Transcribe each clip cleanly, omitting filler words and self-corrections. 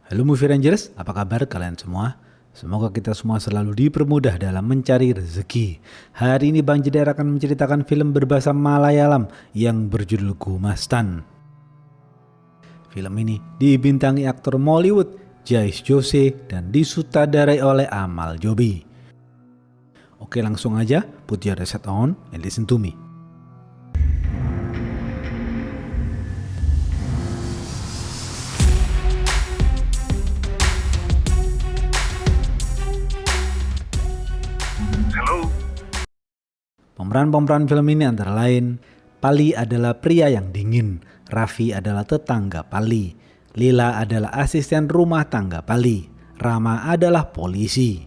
Halo Movie Rangers, apa kabar kalian semua? Semoga kita semua selalu dipermudah dalam mencari rezeki. Hari ini Bang Jedar akan menceritakan film berbahasa Malayalam yang berjudul Gumastan. Film ini dibintangi aktor Mollywood Jais Jose dan disutradarai oleh Amal Jobi. Oke, langsung aja, put your headset on and listen to me. Pemeran-pemeran film ini antara lain, Pali adalah pria yang dingin, Raffi adalah tetangga Pali, Lila adalah asisten rumah tangga Pali, Rama adalah polisi.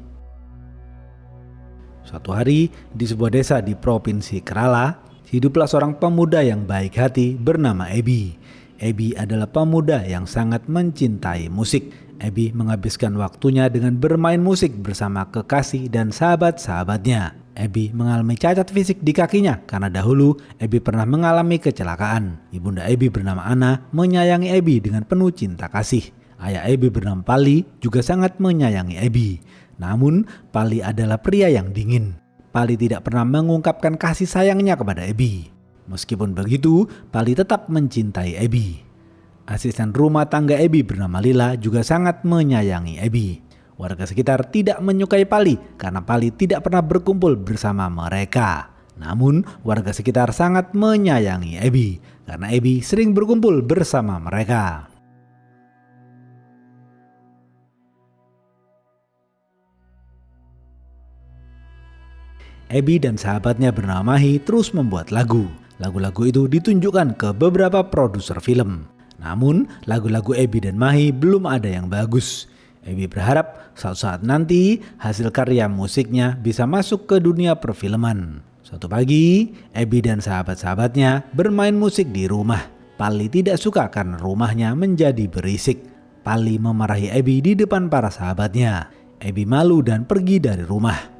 Suatu hari di sebuah desa di Provinsi Kerala, hiduplah seorang pemuda yang baik hati bernama Ebi. Ebi adalah pemuda yang sangat mencintai musik. Ebi menghabiskan waktunya dengan bermain musik bersama kekasih dan sahabat-sahabatnya. Ebi mengalami cacat fisik di kakinya karena dahulu Ebi pernah mengalami kecelakaan. Ibunda Ebi bernama Ana menyayangi Ebi dengan penuh cinta kasih. Ayah Ebi bernama Pali juga sangat menyayangi Ebi. Namun Pali adalah pria yang dingin. Pali tidak pernah mengungkapkan kasih sayangnya kepada Ebi. Meskipun begitu, Pali tetap mencintai Ebi. Asisten rumah tangga Ebi bernama Lila juga sangat menyayangi Ebi. Warga sekitar tidak menyukai Pali karena Pali tidak pernah berkumpul bersama mereka. Namun warga sekitar sangat menyayangi Ebi karena Ebi sering berkumpul bersama mereka. Ebi dan sahabatnya bernama Mahi terus membuat lagu. Lagu-lagu itu ditunjukkan ke beberapa produser film. Namun lagu-lagu Ebi dan Mahi belum ada yang bagus. Ebi berharap suatu saat nanti hasil karya musiknya bisa masuk ke dunia perfilman. Suatu pagi, Ebi dan sahabat-sahabatnya bermain musik di rumah. Pali tidak suka karena rumahnya menjadi berisik. Pali memarahi Ebi di depan para sahabatnya. Ebi malu dan pergi dari rumah.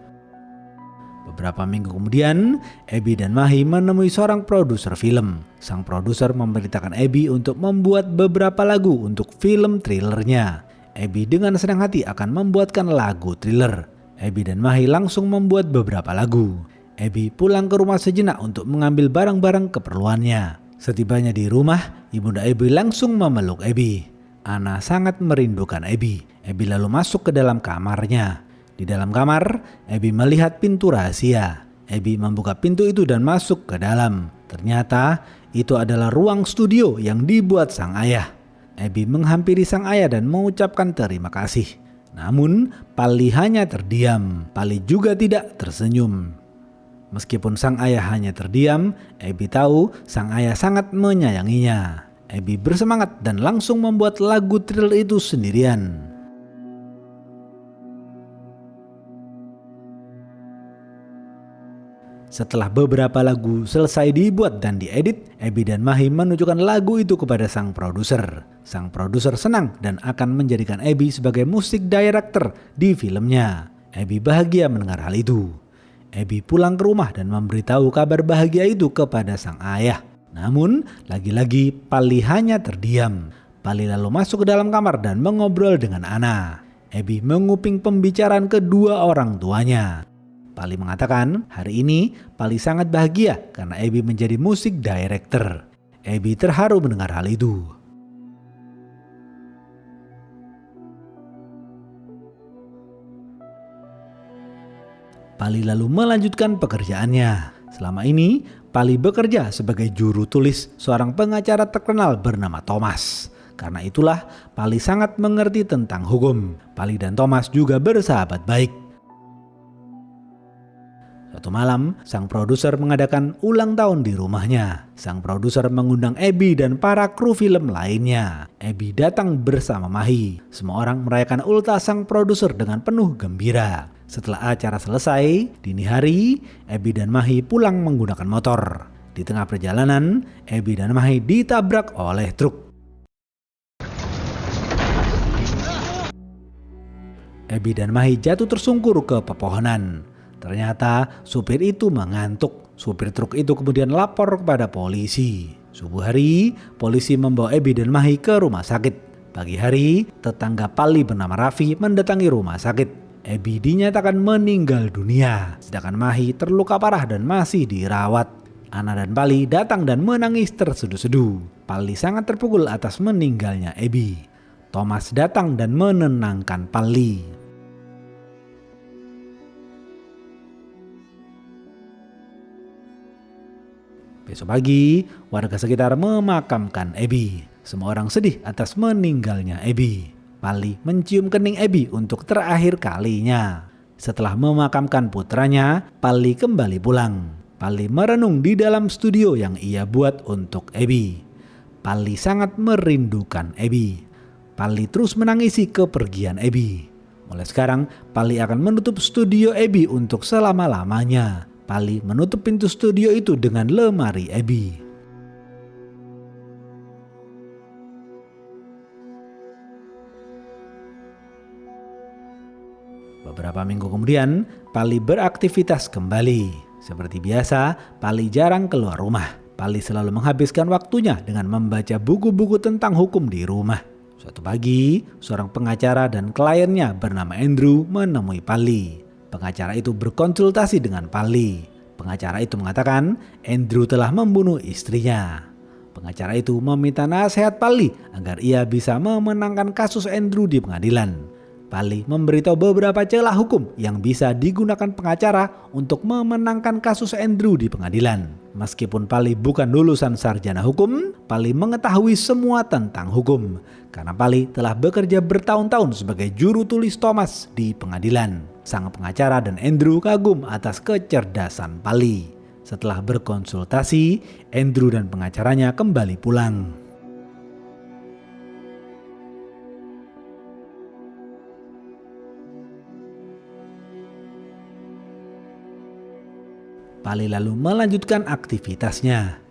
Beberapa minggu kemudian, Ebi dan Mahi menemui seorang produser film. Sang produser memerintahkan Ebi untuk membuat beberapa lagu untuk film thrillernya. Ebi dengan senang hati akan membuatkan lagu thriller. Ebi dan Mahi langsung membuat beberapa lagu. Ebi pulang ke rumah sejenak untuk mengambil barang-barang keperluannya. Setibanya di rumah, ibunda Ebi langsung memeluk Ebi. Ana sangat merindukan Ebi. Ebi lalu masuk ke dalam kamarnya. Di dalam kamar, Ebi melihat pintu rahasia. Ebi membuka pintu itu dan masuk ke dalam. Ternyata itu adalah ruang studio yang dibuat sang ayah. Ebi menghampiri sang ayah dan mengucapkan terima kasih. Namun Pali hanya terdiam. Pali juga tidak tersenyum. Meskipun sang ayah hanya terdiam, Ebi tahu sang ayah sangat menyayanginya. Ebi bersemangat dan langsung membuat lagu thriller itu sendirian. Setelah beberapa lagu selesai dibuat dan diedit, Ebi dan Mahi menunjukkan lagu itu kepada sang produser. Sang produser senang dan akan menjadikan Ebi sebagai musik director di filmnya. Ebi bahagia mendengar hal itu. Ebi pulang ke rumah dan memberitahu kabar bahagia itu kepada sang ayah. Namun, lagi-lagi Pali hanya terdiam. Pali lalu masuk ke dalam kamar dan mengobrol dengan Ana. Ebi menguping pembicaraan kedua orang tuanya. Pali mengatakan hari ini Pali sangat bahagia karena Ebi menjadi musik director. Ebi terharu mendengar hal itu. Pali lalu melanjutkan pekerjaannya. Selama ini Pali bekerja sebagai juru tulis seorang pengacara terkenal bernama Thomas. Karena itulah Pali sangat mengerti tentang hukum. Pali dan Thomas juga bersahabat baik. Suatu malam, sang produser mengadakan ulang tahun di rumahnya. Sang produser mengundang Ebi dan para kru film lainnya. Ebi datang bersama Mahi. Semua orang merayakan ultah sang produser dengan penuh gembira. Setelah acara selesai, dini hari, Ebi dan Mahi pulang menggunakan motor. Di tengah perjalanan, Ebi dan Mahi ditabrak oleh truk. Ebi dan Mahi jatuh tersungkur ke pepohonan. Ternyata supir itu mengantuk. Supir truk itu kemudian lapor kepada polisi. Subuh hari, polisi membawa Ebi dan Mahi ke rumah sakit. Pagi hari, tetangga Pali bernama Raffi mendatangi rumah sakit. Abby dinyatakan meninggal dunia, sedangkan Mahi terluka parah dan masih dirawat. Ana dan Pali datang dan menangis terseduh-seduh. Pali sangat terpukul atas meninggalnya Abby. Thomas datang dan menenangkan Pali. Besok pagi, warga sekitar memakamkan Abby. Semua orang sedih atas meninggalnya Abby. Pali mencium kening Abby untuk terakhir kalinya. Setelah memakamkan putranya, Pali kembali pulang. Pali merenung di dalam studio yang ia buat untuk Abby. Pali sangat merindukan Abby. Pali terus menangisi kepergian Abby. Mulai sekarang, Pali akan menutup studio Abby untuk selama-lamanya. Pali menutup pintu studio itu dengan lemari Abby. Beberapa minggu kemudian, Pali beraktivitas kembali. Seperti biasa, Pali jarang keluar rumah. Pali selalu menghabiskan waktunya dengan membaca buku-buku tentang hukum di rumah. Suatu pagi, seorang pengacara dan kliennya bernama Andrew menemui Pali. Pengacara itu berkonsultasi dengan Pali. Pengacara itu mengatakan Andrew telah membunuh istrinya. Pengacara itu meminta nasihat Pali agar ia bisa memenangkan kasus Andrew di pengadilan. Pali memberitahu beberapa celah hukum yang bisa digunakan pengacara untuk memenangkan kasus Andrew di pengadilan. Meskipun Pali bukan lulusan sarjana hukum, Pali mengetahui semua tentang hukum. Karena Pali telah bekerja bertahun-tahun sebagai juru tulis Thomas di pengadilan. Sang pengacara dan Andrew kagum atas kecerdasan Pali. Setelah berkonsultasi, Andrew dan pengacaranya kembali pulang. Pali lalu melanjutkan aktivitasnya.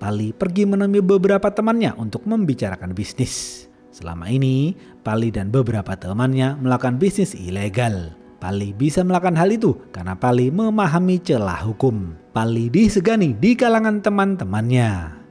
Pali pergi menemui beberapa temannya untuk membicarakan bisnis. Selama ini, Pali dan beberapa temannya melakukan bisnis ilegal. Pali bisa melakukan hal itu karena Pali memahami celah hukum. Pali disegani di kalangan teman-temannya.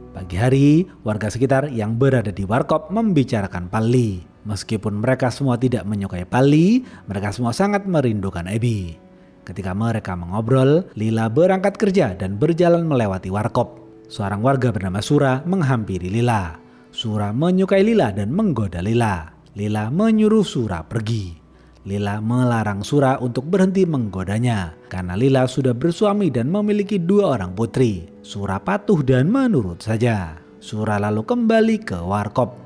Pagi hari, warga sekitar yang berada di warkop membicarakan Pali. Meskipun mereka semua tidak menyukai Pali, mereka semua sangat merindukan Abby. Ketika mereka mengobrol, Lila berangkat kerja dan berjalan melewati warkop. Seorang warga bernama Sura menghampiri Lila. Sura menyukai Lila dan menggoda Lila. Lila menyuruh Sura pergi. Lila melarang Sura untuk berhenti menggodanya karena Lila sudah bersuami dan memiliki 2 orang putri. Sura patuh dan menurut saja. Sura lalu kembali ke warkop.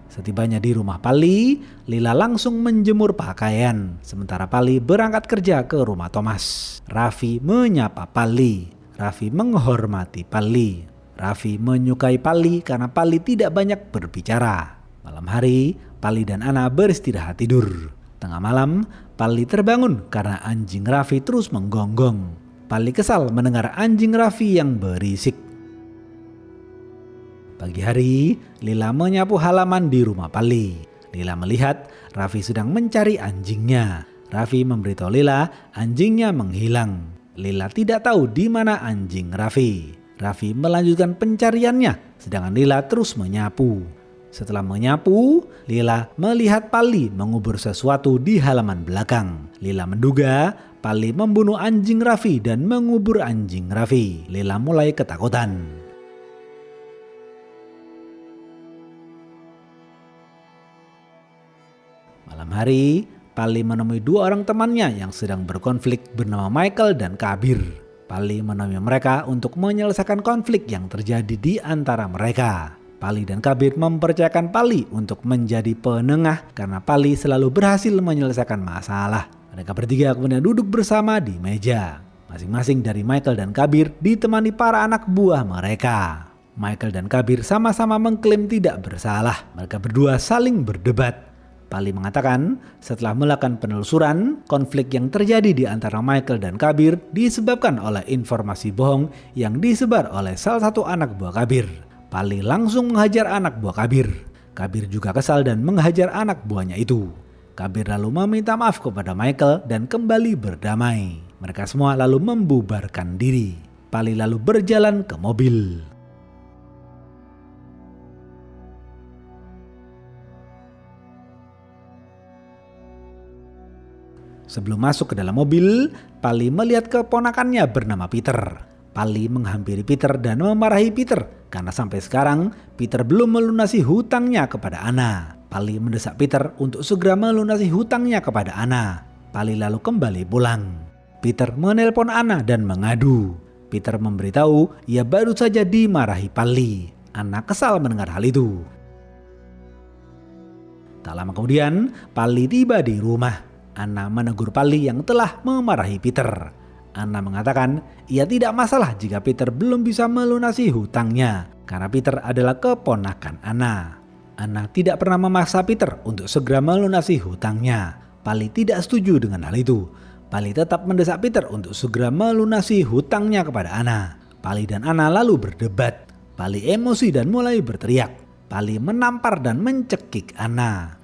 Setibanya di rumah Pali, Lila langsung menjemur pakaian. Sementara Pali berangkat kerja ke rumah Thomas. Raffi menyapa Pali. Raffi menghormati Pali. Raffi menyukai Pali karena Pali tidak banyak berbicara. Malam hari, Pali dan Ana beristirahat tidur. Tengah malam, Pali terbangun karena anjing Raffi terus menggonggong. Pali kesal mendengar anjing Raffi yang berisik. Pagi hari, Lila menyapu halaman di rumah Pali. Lila melihat Raffi sedang mencari anjingnya. Raffi memberitahu Lila anjingnya menghilang. Lila tidak tahu di mana anjing Raffi. Raffi melanjutkan pencariannya, sedangkan Lila terus menyapu. Setelah menyapu, Lila melihat Pali mengubur sesuatu di halaman belakang. Lila menduga Pali membunuh anjing Raffi dan mengubur anjing Raffi. Lila mulai ketakutan. Malam hari, Pali menemui 2 orang temannya yang sedang berkonflik bernama Michael dan Kabir. Pali menemui mereka untuk menyelesaikan konflik yang terjadi di antara mereka. Pali dan Kabir mempercayakan Pali untuk menjadi penengah karena Pali selalu berhasil menyelesaikan masalah. Mereka bertiga kemudian duduk bersama di meja. Masing-masing dari Michael dan Kabir ditemani para anak buah mereka. Michael dan Kabir sama-sama mengklaim tidak bersalah. Mereka berdua saling berdebat. Pali mengatakan setelah melakukan penelusuran, konflik yang terjadi di antara Michael dan Kabir disebabkan oleh informasi bohong yang disebar oleh salah satu anak buah Kabir. Pali langsung menghajar anak buah Kabir. Kabir juga kesal dan menghajar anak buahnya itu. Kabir lalu meminta maaf kepada Michael dan kembali berdamai. Mereka semua lalu membubarkan diri. Pali lalu berjalan ke mobil. Sebelum masuk ke dalam mobil, Pali melihat keponakannya bernama Peter. Pali menghampiri Peter dan memarahi Peter karena sampai sekarang Peter belum melunasi hutangnya kepada Anna. Pali mendesak Peter untuk segera melunasi hutangnya kepada Anna. Pali lalu kembali pulang. Peter menelpon Anna dan mengadu. Peter memberitahu ia baru saja dimarahi Pali. Anna kesal mendengar hal itu. Tak lama kemudian, Pali tiba di rumah. Anna menegur Pali yang telah memarahi Peter. Anna mengatakan ia tidak masalah jika Peter belum bisa melunasi hutangnya karena Peter adalah keponakan Anna. Anna tidak pernah memaksa Peter untuk segera melunasi hutangnya. Pali tidak setuju dengan hal itu. Pali tetap mendesak Peter untuk segera melunasi hutangnya kepada Anna. Pali dan Anna lalu berdebat. Pali emosi dan mulai berteriak. Pali menampar dan mencekik Anna.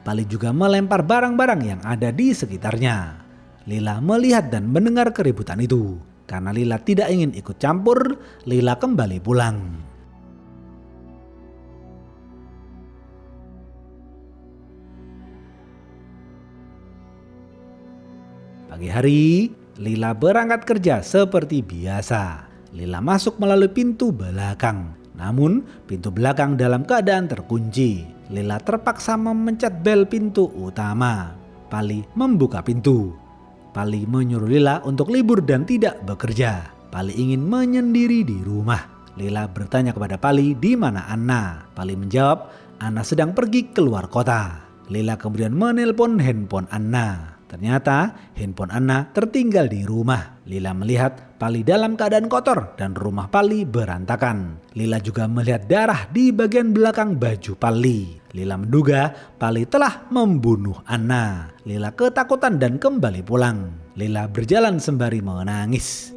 Pali juga melempar barang-barang yang ada di sekitarnya. Lila melihat dan mendengar keributan itu. Karena Lila tidak ingin ikut campur, Lila kembali pulang. Pagi hari, Lila berangkat kerja seperti biasa. Lila masuk melalui pintu belakang. Namun, pintu belakang dalam keadaan terkunci. Lila terpaksa memencet bel pintu utama. Pali membuka pintu. Pali menyuruh Lila untuk libur dan tidak bekerja. Pali ingin menyendiri di rumah. Lila bertanya kepada Pali di mana Anna. Pali menjawab, Anna sedang pergi keluar kota. Lila kemudian menelpon handphone Anna. Ternyata handphone Anna tertinggal di rumah. Lila melihat Pali dalam keadaan kotor dan rumah Pali berantakan. Lila juga melihat darah di bagian belakang baju Pali. Lila menduga Pali telah membunuh Anna. Lila ketakutan dan kembali pulang. Lila berjalan sembari menangis.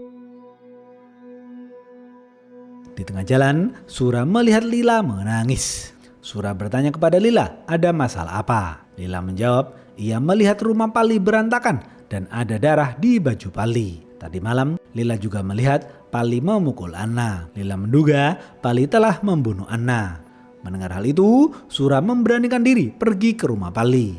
Di tengah jalan, Sura melihat Lila menangis. Sura bertanya kepada Lila, ada masalah apa? Lila menjawab, ia melihat rumah Pali berantakan dan ada darah di baju Pali. Tadi malam, Lila juga melihat Pali memukul Anna. Lila menduga Pali telah membunuh Anna. Mendengar hal itu, Sura memberanikan diri pergi ke rumah Pali.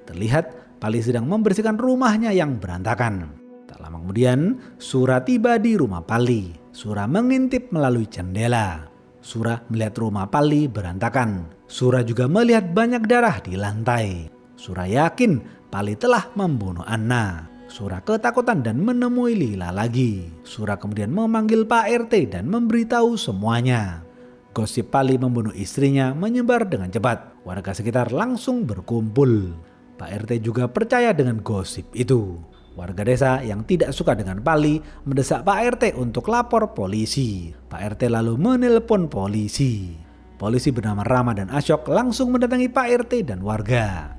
Terlihat Pali sedang membersihkan rumahnya yang berantakan. Tak lama kemudian, Sura tiba di rumah Pali. Sura mengintip melalui jendela. Sura melihat rumah Pali berantakan. Sura juga melihat banyak darah di lantai. Sura yakin Pali telah membunuh Anna. Sura ketakutan dan menemui Lila lagi. Sura kemudian memanggil Pak RT dan memberitahu semuanya. Gosip Pali membunuh istrinya menyebar dengan cepat. Warga sekitar langsung berkumpul. Pak RT juga percaya dengan gosip itu. Warga desa yang tidak suka dengan Pali mendesak Pak RT untuk lapor polisi. Pak RT lalu menelpon polisi. Polisi bernama Rama dan Ashok langsung mendatangi Pak RT dan warga.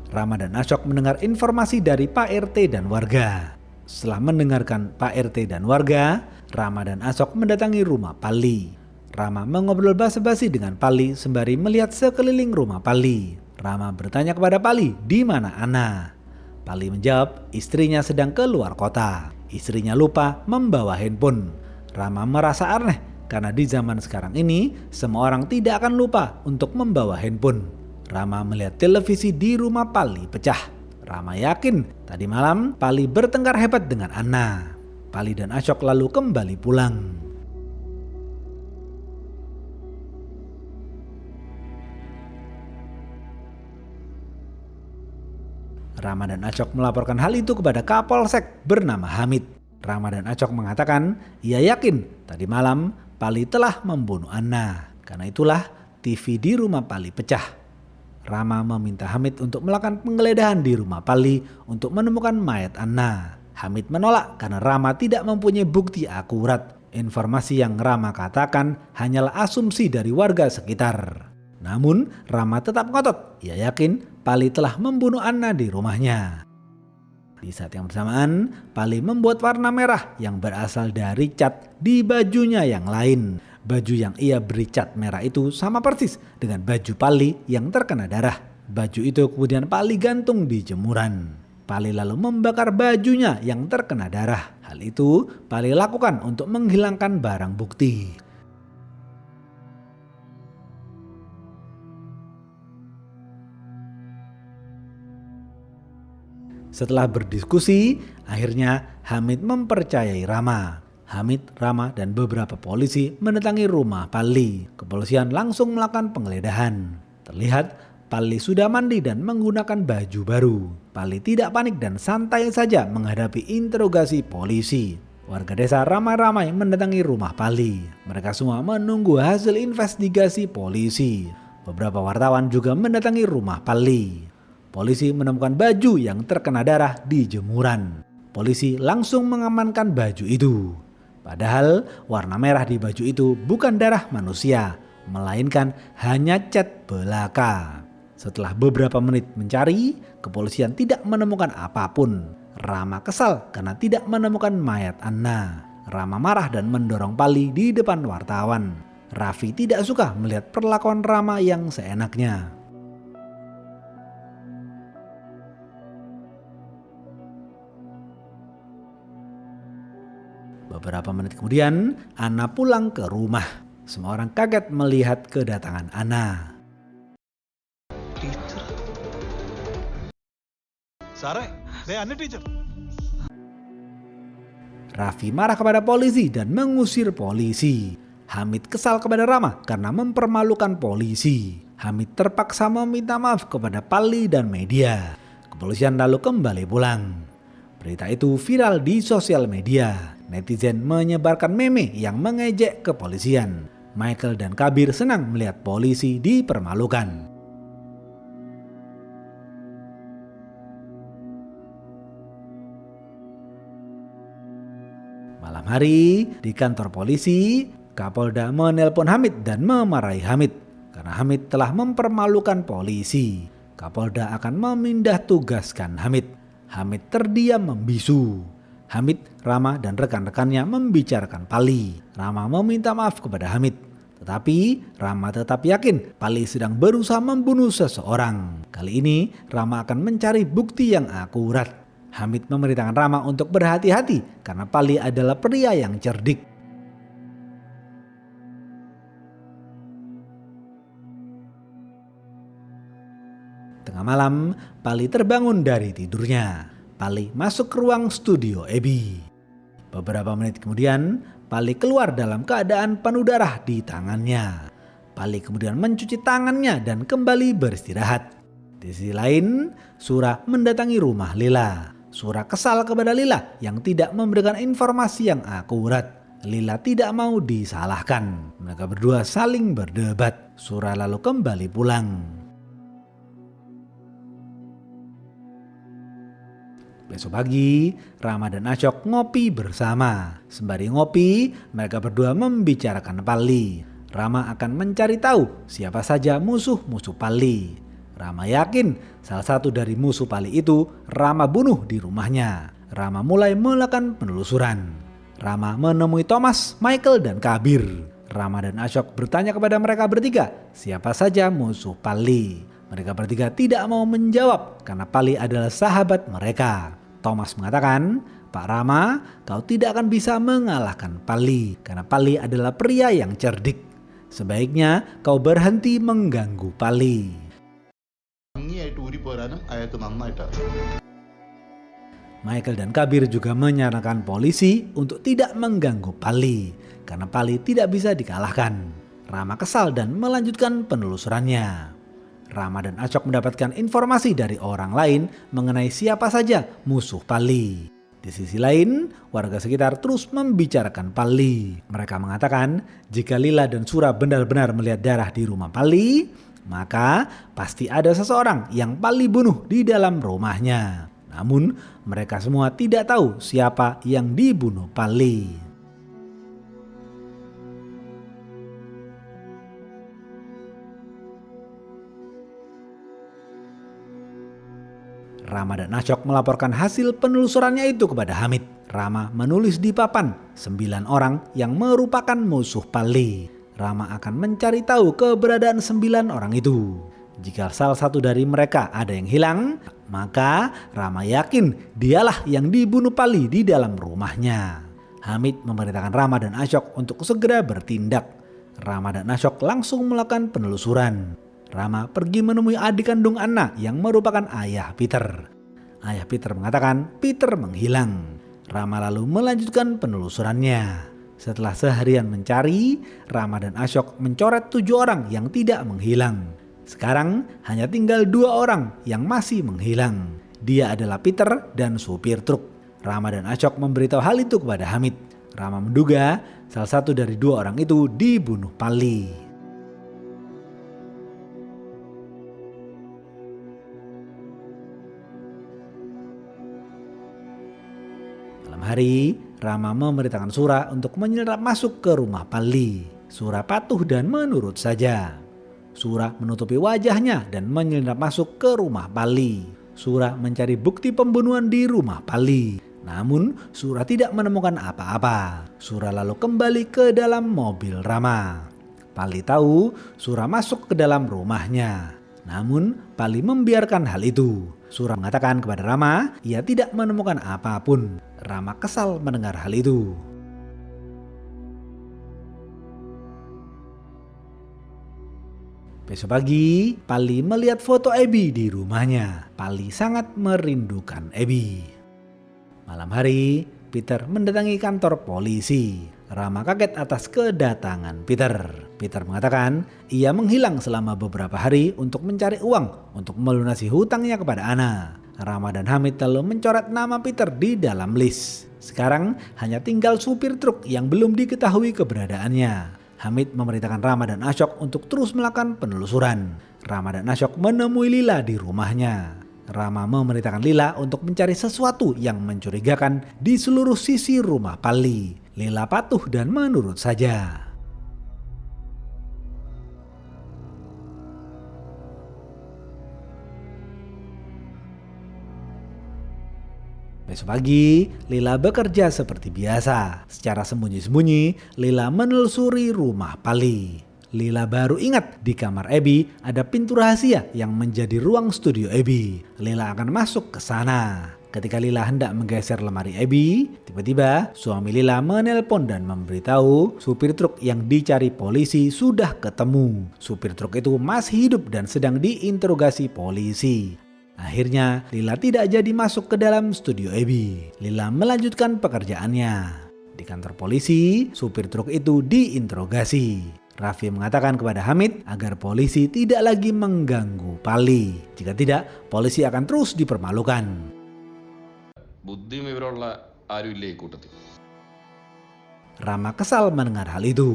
Rama dan Ashok mendengar informasi dari Pak RT dan warga. Setelah mendengarkan Pak RT dan warga, Rama dan Ashok mendatangi rumah Pali. Rama mengobrol basa-basi dengan Pali sembari melihat sekeliling rumah Pali. Rama bertanya kepada Pali, di mana Anna? Pali menjawab, istrinya sedang keluar kota. Istrinya lupa membawa handphone. Rama merasa aneh karena di zaman sekarang ini semua orang tidak akan lupa untuk membawa handphone. Rama melihat televisi di rumah Pali pecah. Rama yakin tadi malam Pali bertengkar hebat dengan Anna. Pali dan Ashok lalu kembali pulang. Rama dan Ashok melaporkan hal itu kepada Kapolsek bernama Hamid. Rama dan Ashok mengatakan ia yakin tadi malam Pali telah membunuh Anna. Karena itulah TV di rumah Pali pecah. Rama meminta Hamid untuk melakukan penggeledahan di rumah Pali untuk menemukan mayat Anna. Hamid menolak karena Rama tidak mempunyai bukti akurat. Informasi yang Rama katakan hanyalah asumsi dari warga sekitar. Namun Rama tetap ngotot, ia yakin Pali telah membunuh Anna di rumahnya. Di saat yang bersamaan, Pali membuat warna merah yang berasal dari cat di bajunya yang lain. Baju yang ia beri cat merah itu sama persis dengan baju Pali yang terkena darah. Baju itu kemudian Pali gantung di jemuran. Pali lalu membakar bajunya yang terkena darah. Hal itu Pali lakukan untuk menghilangkan barang bukti. Setelah berdiskusi, akhirnya Hamid mempercayai Rama. Hamid, Rama, dan beberapa polisi mendatangi rumah Pali. Kepolisian langsung melakukan penggeledahan. Terlihat Pali sudah mandi dan menggunakan baju baru. Pali tidak panik dan santai saja menghadapi interogasi polisi. Warga desa ramai-ramai mendatangi rumah Pali. Mereka semua menunggu hasil investigasi polisi. Beberapa wartawan juga mendatangi rumah Pali. Polisi menemukan baju yang terkena darah di jemuran. Polisi langsung mengamankan baju itu. Padahal warna merah di baju itu bukan darah manusia, melainkan hanya cat belaka. Setelah beberapa menit mencari, kepolisian tidak menemukan apapun. Rama kesal karena tidak menemukan mayat Anna. Rama marah dan mendorong Pali di depan wartawan. Raffi tidak suka melihat perlakuan Rama yang seenaknya. Beberapa menit kemudian, Anna pulang ke rumah. Semua orang kaget melihat kedatangan Anna. Teacher. Sare, saya Anna teacher. Raffi marah kepada polisi dan mengusir polisi. Hamid kesal kepada Rama karena mempermalukan polisi. Hamid terpaksa meminta maaf kepada Pali dan media. Kepolisian lalu kembali pulang. Berita itu viral di sosial media. Netizen menyebarkan meme yang mengejek kepolisian. Michael dan Kabir senang melihat polisi dipermalukan. Malam hari di kantor polisi, Kapolda menelpon Hamid dan memarahi Hamid karena Hamid telah mempermalukan polisi. Kapolda akan memindah tugaskan Hamid. Hamid terdiam membisu. Hamid, Rama, dan rekan-rekannya membicarakan Pali. Rama meminta maaf kepada Hamid. Tetapi Rama tetap yakin Pali sedang berusaha membunuh seseorang. Kali ini Rama akan mencari bukti yang akurat. Hamid memerintahkan Rama untuk berhati-hati karena Pali adalah pria yang cerdik. Tengah malam, Pali terbangun dari tidurnya. Pali masuk ke ruang studio Ebi. Beberapa menit kemudian, Pali keluar dalam keadaan penuh darah di tangannya. Pali kemudian mencuci tangannya dan kembali beristirahat. Di sisi lain, Sura mendatangi rumah Lila. Sura kesal kepada Lila yang tidak memberikan informasi yang akurat. Lila tidak mau disalahkan. Mereka berdua saling berdebat. Sura lalu kembali pulang. Besok pagi, Rama dan Ashok ngopi bersama. Sembari ngopi, mereka berdua membicarakan Pali. Rama akan mencari tahu siapa saja musuh-musuh Pali. Rama yakin salah satu dari musuh Pali itu Rama bunuh di rumahnya. Rama mulai melakukan penelusuran. Rama menemui Thomas, Michael, dan Kabir. Rama dan Ashok bertanya kepada mereka bertiga siapa saja musuh Pali. Mereka bertiga tidak mau menjawab karena Pali adalah sahabat mereka. Thomas mengatakan, "Pak Rama, kau tidak akan bisa mengalahkan Pali karena Pali adalah pria yang cerdik. Sebaiknya kau berhenti mengganggu Pali." Michael dan Kabir juga menyarankan polisi untuk tidak mengganggu Pali karena Pali tidak bisa dikalahkan. Rama kesal dan melanjutkan penelusurannya. Rama dan Ashok mendapatkan informasi dari orang lain mengenai siapa saja musuh Pali. Di sisi lain, warga sekitar terus membicarakan Pali. Mereka mengatakan jika Lila dan Sura benar-benar melihat darah di rumah Pali, maka pasti ada seseorang yang Pali bunuh di dalam rumahnya. Namun mereka semua tidak tahu siapa yang dibunuh Pali. Rama dan Asyok melaporkan hasil penelusurannya itu kepada Hamid. Rama menulis di papan 9 orang yang merupakan musuh Pali. Rama akan mencari tahu keberadaan 9 orang itu. Jika salah satu dari mereka ada yang hilang, maka Rama yakin dialah yang dibunuh Pali di dalam rumahnya. Hamid memerintahkan Rama dan Asyok untuk segera bertindak. Rama dan Asyok langsung melakukan penelusuran. Rama pergi menemui adik kandung Anna yang merupakan ayah Peter. Ayah Peter mengatakan Peter menghilang. Rama lalu melanjutkan penelusurannya. Setelah seharian mencari, Rama dan Asyok mencoret 7 orang yang tidak menghilang. Sekarang hanya tinggal 2 orang yang masih menghilang. Dia adalah Peter dan supir truk. Rama dan Asyok memberitahu hal itu kepada Hamid. Rama menduga salah satu dari 2 orang itu dibunuh Pali. Malam hari, Rama memerintahkan Sura untuk menyerap masuk ke rumah Pali. Sura patuh dan menurut saja. Sura menutupi wajahnya dan menyelinap masuk ke rumah Pali. Sura mencari bukti pembunuhan di rumah Pali. Namun Sura tidak menemukan apa-apa. Sura lalu kembali ke dalam mobil Rama. Pali tahu Sura masuk ke dalam rumahnya. Namun Pali membiarkan hal itu. Sura mengatakan kepada Rama, ia tidak menemukan apapun. Rama kesal mendengar hal itu. Besok pagi, Pali melihat foto Abby di rumahnya. Pali sangat merindukan Abby. Malam hari, Peter mendatangi kantor polisi. Rama kaget atas kedatangan Peter. Peter mengatakan ia menghilang selama beberapa hari untuk mencari uang untuk melunasi hutangnya kepada Anna. Rama dan Hamid lalu mencoret nama Peter di dalam list. Sekarang hanya tinggal supir truk yang belum diketahui keberadaannya. Hamid memerintahkan Rama dan Asyok untuk terus melakukan penelusuran. Rama dan Asyok menemui Lila di rumahnya. Rama memerintahkan Lila untuk mencari sesuatu yang mencurigakan di seluruh sisi rumah Pali. Lila patuh dan menurut saja. Besok pagi, Lila bekerja seperti biasa. Secara sembunyi-sembunyi, Lila menelusuri rumah Pali. Lila baru ingat di kamar Abby ada pintu rahasia yang menjadi ruang studio Abby. Lila akan masuk ke sana. Ketika Lila hendak menggeser lemari Abby, tiba-tiba suami Lila menelpon dan memberitahu supir truk yang dicari polisi sudah ketemu. Supir truk itu masih hidup dan sedang diinterogasi polisi. Akhirnya Lila tidak jadi masuk ke dalam studio Abby. Lila melanjutkan pekerjaannya. Di kantor polisi, supir truk itu diinterogasi. Raffi mengatakan kepada Hamid agar polisi tidak lagi mengganggu Pali. Jika tidak, polisi akan terus dipermalukan. ബുദ്ധിയും വിവരമുള്ള ആരുമില്ലേ ഈ കൂട്ടത്തിൽ. Rama kesal mendengar hal itu.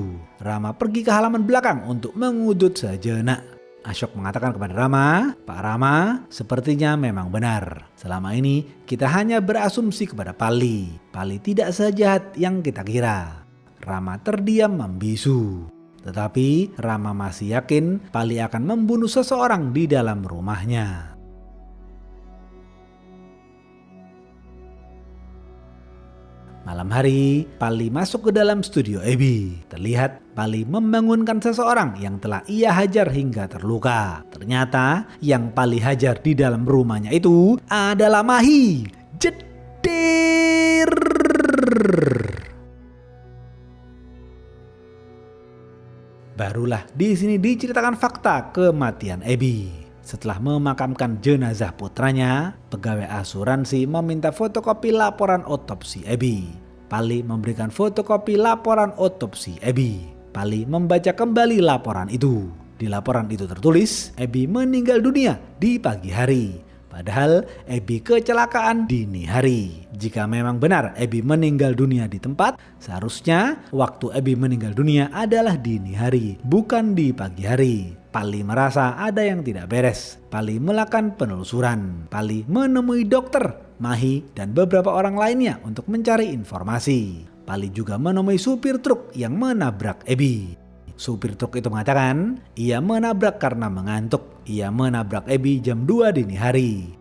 Rama pergi ke halaman belakang untuk mengudut sejenak. Asyok mengatakan kepada Rama, Pak Rama, sepertinya memang benar. Selama ini kita hanya berasumsi kepada Pali. Pali tidak sejahat yang kita kira. Rama terdiam membisu. Tetapi Rama masih yakin Pali akan membunuh seseorang di dalam rumahnya. Malam hari, Pali masuk ke dalam studio Abby. Terlihat Pali membangunkan seseorang yang telah ia hajar hingga terluka. Ternyata yang Pali hajar di dalam rumahnya itu adalah Mahi. Jedir. Barulah di sini diceritakan fakta kematian Abby. Setelah memakamkan jenazah putranya, pegawai asuransi meminta fotokopi laporan otopsi Abby. Pali memberikan fotokopi laporan otopsi Abby. Pali membaca kembali laporan itu. Di laporan itu tertulis, Abby meninggal dunia di pagi hari. Padahal Abby kecelakaan dini hari. Jika memang benar Abby meninggal dunia di tempat, seharusnya waktu Abby meninggal dunia adalah dini hari, bukan di pagi hari. Pali merasa ada yang tidak beres. Pali melakukan penelusuran. Pali menemui dokter, Mahi, dan beberapa orang lainnya untuk mencari informasi. Pali juga menemui supir truk yang menabrak Abby. Supir truk itu mengatakan ia menabrak karena mengantuk. Ia menabrak Abby jam 2 dini hari.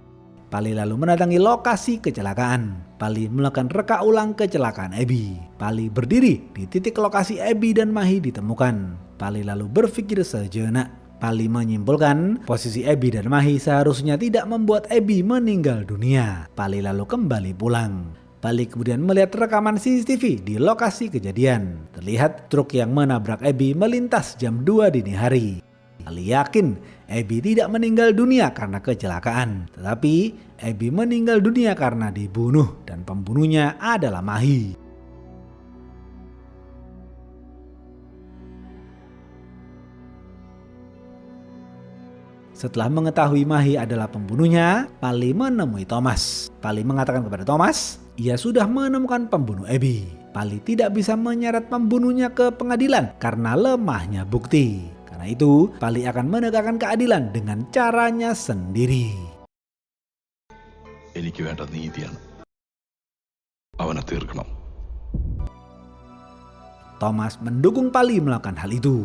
Pali lalu mendatangi lokasi kecelakaan. Pali melakukan reka ulang kecelakaan Abby. Pali berdiri di titik lokasi Abby dan Mahi ditemukan. Pali lalu berpikir sejenak. Pali menyimpulkan posisi Abby dan Mahi seharusnya tidak membuat Abby meninggal dunia. Pali lalu kembali pulang. Pali kemudian melihat rekaman CCTV di lokasi kejadian. Terlihat truk yang menabrak Abby melintas jam 2 dini hari. Pali yakin Abby tidak meninggal dunia karena kecelakaan, tetapi Abby meninggal dunia karena dibunuh dan pembunuhnya adalah Mahi. Setelah mengetahui Mahi adalah pembunuhnya, Pali menemui Thomas. Pali mengatakan kepada Thomas, ia sudah menemukan pembunuh Abby. Pali tidak bisa menyeret pembunuhnya ke pengadilan karena lemahnya bukti. Karena itu, Pali akan menegakkan keadilan dengan caranya sendiri. എനിക്ക് വേണ്ട നീതിയാണ് അവനെ തീർക്കണം. Thomas mendukung Pali melakukan hal itu.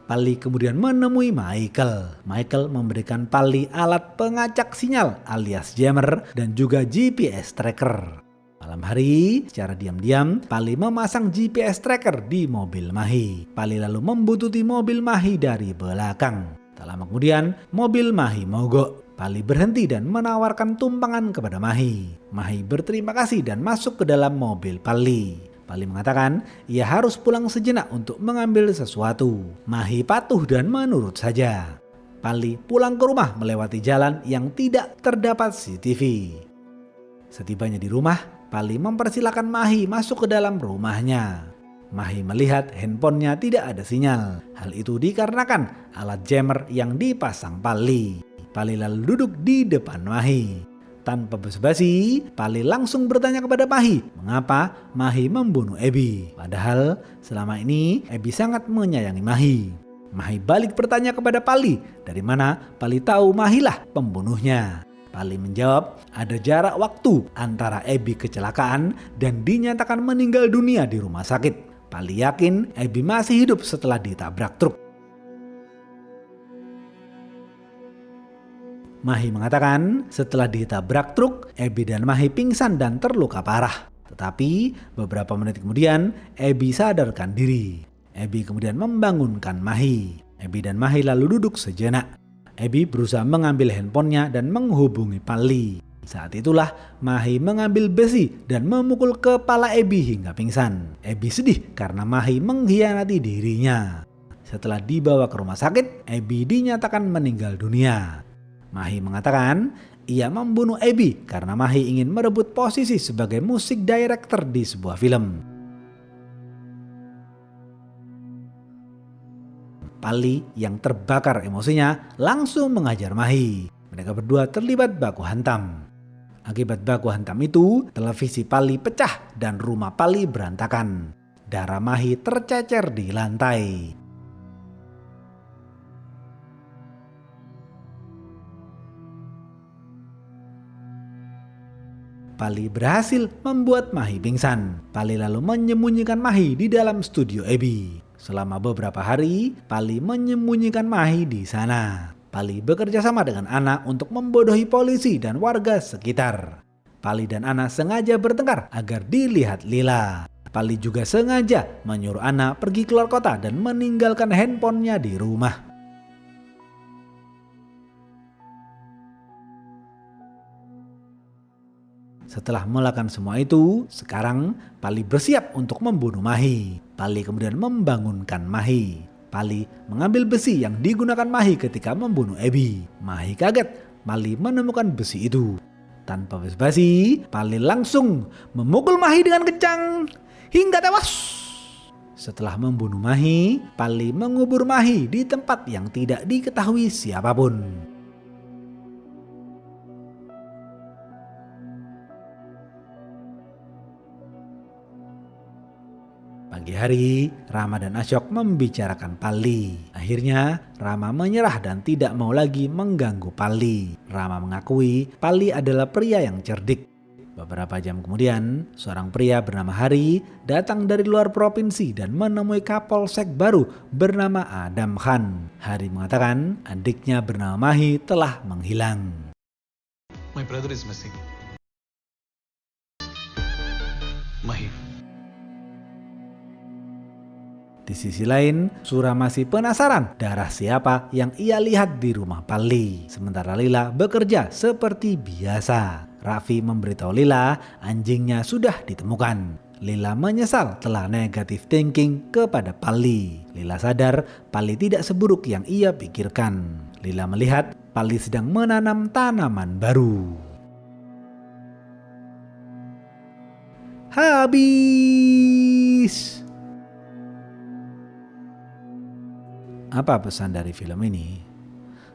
Pali kemudian menemui Michael. Michael memberikan Pali alat pengacak sinyal alias jammer dan juga GPS tracker. Malam hari, secara diam-diam, Pali memasang GPS tracker di mobil Mahi. Pali lalu membuntuti mobil Mahi dari belakang. Tak lama kemudian, mobil Mahi mogok. Pali berhenti dan menawarkan tumpangan kepada Mahi. Mahi berterima kasih dan masuk ke dalam mobil Pali. Pali mengatakan ia harus pulang sejenak untuk mengambil sesuatu. Mahi patuh dan menurut saja. Pali pulang ke rumah melewati jalan yang tidak terdapat CCTV. Setibanya di rumah, Pali mempersilahkan Mahi masuk ke dalam rumahnya. Mahi melihat handphonenya tidak ada sinyal. Hal itu dikarenakan alat jammer yang dipasang Pali. Pali lalu duduk di depan Mahi. Tanpa basa-basi, Pali langsung bertanya kepada Mahi, mengapa Mahi membunuh Abby. Padahal selama ini Abby sangat menyayangi Mahi. Mahi balik bertanya kepada Pali, dari mana Pali tahu Mahi lah pembunuhnya. Pali menjawab, ada jarak waktu antara Abby kecelakaan dan dinyatakan meninggal dunia di rumah sakit. Pali yakin Abby masih hidup setelah ditabrak truk. Mahi mengatakan setelah ditabrak truk, Abby dan Mahi pingsan dan terluka parah. Tetapi beberapa menit kemudian, Abby sadarkan diri. Abby kemudian membangunkan Mahi. Abby dan Mahi lalu duduk sejenak. Abby berusaha mengambil handphonenya dan menghubungi Pali. Saat itulah Mahi mengambil besi dan memukul kepala Abby hingga pingsan. Abby sedih karena Mahi mengkhianati dirinya. Setelah dibawa ke rumah sakit, Abby dinyatakan meninggal dunia. Mahi mengatakan ia membunuh Abby karena Mahi ingin merebut posisi sebagai musik director di sebuah film. Pali yang terbakar emosinya langsung mengajar Mahi. Mereka berdua terlibat baku hantam. Akibat baku hantam itu, televisi Pali pecah dan rumah Pali berantakan. Darah Mahi tercecer di lantai. Pali berhasil membuat Mahi pingsan. Pali lalu menyembunyikan Mahi di dalam studio Abby. Selama beberapa hari, Pali menyembunyikan Mahi di sana. Pali bekerja sama dengan Ana untuk membodohi polisi dan warga sekitar. Pali dan Ana sengaja bertengkar agar dilihat Lila. Pali juga sengaja menyuruh Ana pergi keluar kota dan meninggalkan handphonenya di rumah. Setelah melakukan semua itu, sekarang Pali bersiap untuk membunuh Mahi. Pali kemudian membangunkan Mahi. Pali mengambil besi yang digunakan Mahi ketika membunuh Abby. Mahi kaget, Pali menemukan besi itu. Tanpa basa-basi, Pali langsung memukul Mahi dengan kencang hingga tewas. Setelah membunuh Mahi, Pali mengubur Mahi di tempat yang tidak diketahui siapapun. Pagi hari, Rama dan Ashok membicarakan Pali. Akhirnya, Rama menyerah dan tidak mau lagi mengganggu Pali. Rama mengakui Pali adalah pria yang cerdik. Beberapa jam kemudian, seorang pria bernama Hari datang dari luar provinsi dan menemui Kapolsek baru bernama Adam Khan. Hari mengatakan adiknya bernama Mahi telah menghilang. My brother is missing. Mahi. Di sisi lain, Sura masih penasaran darah siapa yang ia lihat di rumah Pali. Sementara Lila bekerja seperti biasa. Raffi memberitahu Lila anjingnya sudah ditemukan. Lila menyesal telah negative thinking kepada Pali. Lila sadar Pali tidak seburuk yang ia pikirkan. Lila melihat Pali sedang menanam tanaman baru. Habis. Apa pesan dari film ini?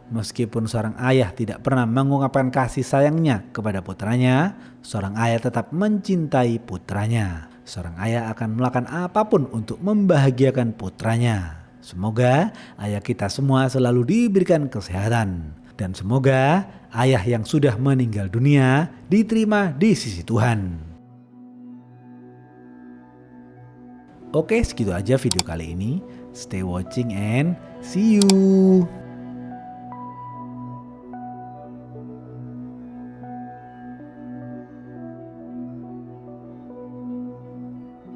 Meskipun seorang ayah tidak pernah mengungkapkan kasih sayangnya kepada putranya, seorang ayah tetap mencintai putranya. Seorang ayah akan melakukan apapun untuk membahagiakan putranya. Semoga ayah kita semua selalu diberikan kesehatan. Dan semoga ayah yang sudah meninggal dunia diterima di sisi Tuhan. Oke, segitu aja video kali ini. Stay watching and see you.